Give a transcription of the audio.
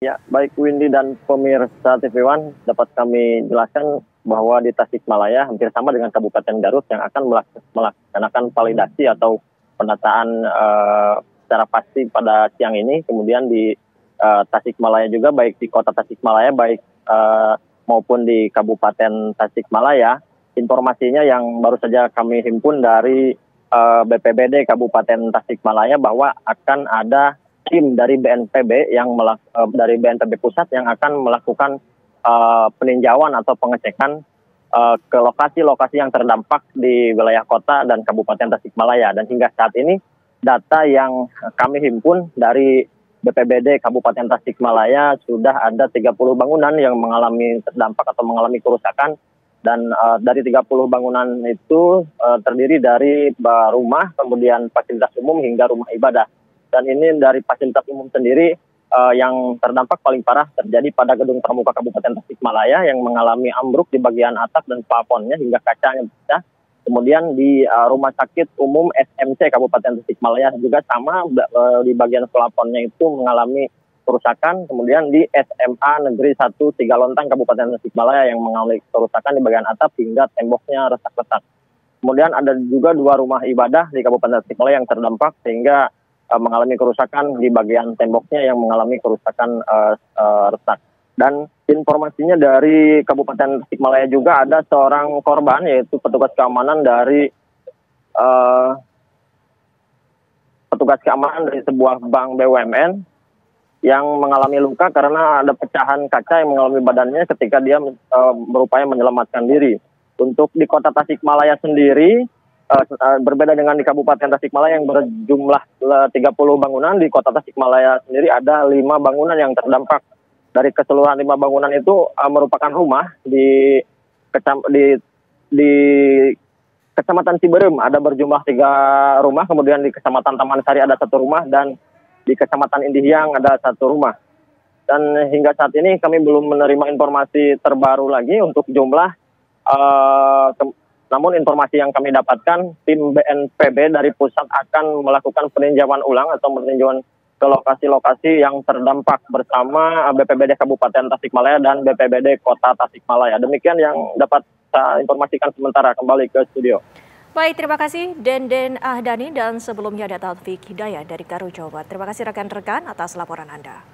Ya, baik Windy dan pemirsa TV One, dapat kami jelaskan bahwa di Tasikmalaya hampir sama dengan Kabupaten Garut yang akan melaksanakan validasi atau pendataan secara pasti pada siang ini. Kemudian di Tasikmalaya juga, baik di kota Tasikmalaya, baik maupun di Kabupaten Tasikmalaya, informasinya yang baru saja kami himpun dari BPBD Kabupaten Tasikmalaya bahwa akan ada tim dari BNPB dari BNPB pusat yang akan melakukan peninjauan atau pengecekan ke lokasi-lokasi yang terdampak di wilayah kota dan Kabupaten Tasikmalaya. Dan hingga saat ini data yang kami himpun dari BPBD Kabupaten Tasikmalaya sudah ada 30 bangunan yang mengalami terdampak atau mengalami kerusakan. Dan dari 30 bangunan itu terdiri dari rumah, kemudian fasilitas umum hingga rumah ibadah. Dan ini dari fasilitas umum sendiri yang terdampak paling parah terjadi pada gedung pramuka Kabupaten Tasikmalaya yang mengalami ambruk di bagian atap dan plafonnya hingga kacanya pecah. Kemudian di Rumah Sakit Umum SMC Kabupaten Tasikmalaya juga sama, di bagian plafonnya itu mengalami kerusakan. Kemudian di SMA Negeri 1 Sigalontang Kabupaten Tasikmalaya yang mengalami kerusakan di bagian atap hingga temboknya retak-retak. Kemudian ada juga 2 rumah ibadah di Kabupaten Tasikmalaya yang terdampak sehingga mengalami kerusakan di bagian temboknya yang mengalami kerusakan retak. Dan informasinya dari Kabupaten Tasikmalaya juga ada seorang korban, yaitu petugas keamanan dari sebuah bank BUMN yang mengalami luka karena ada pecahan kaca yang mengalami badannya ketika dia berupaya menyelamatkan diri. Untuk di kota Tasikmalaya sendiri, berbeda dengan di Kabupaten Tasikmalaya yang berjumlah 30 bangunan, di kota Tasikmalaya sendiri ada 5 bangunan yang terdampak. Dari keseluruhan 5 bangunan itu merupakan rumah di Kecamatan Ciberem ada berjumlah 3 rumah, kemudian di Kecamatan Taman Sari ada 1 rumah, dan di Kecamatan Indihiyang ada 1 rumah. Dan hingga saat ini kami belum menerima informasi terbaru lagi untuk jumlah. Namun informasi yang kami dapatkan, tim BNPB dari pusat akan melakukan peninjauan ulang atau peninjauan ke lokasi-lokasi yang terdampak bersama BPBD Kabupaten Tasikmalaya dan BPBD Kota Tasikmalaya. Demikian yang dapat saya informasikan sementara. Kembali ke studio. Baik, terima kasih Denden Ahdani, dan sebelumnya ada Taufik Hidayah dari Garut, Jawa Barat. Terima kasih rekan-rekan atas laporan Anda.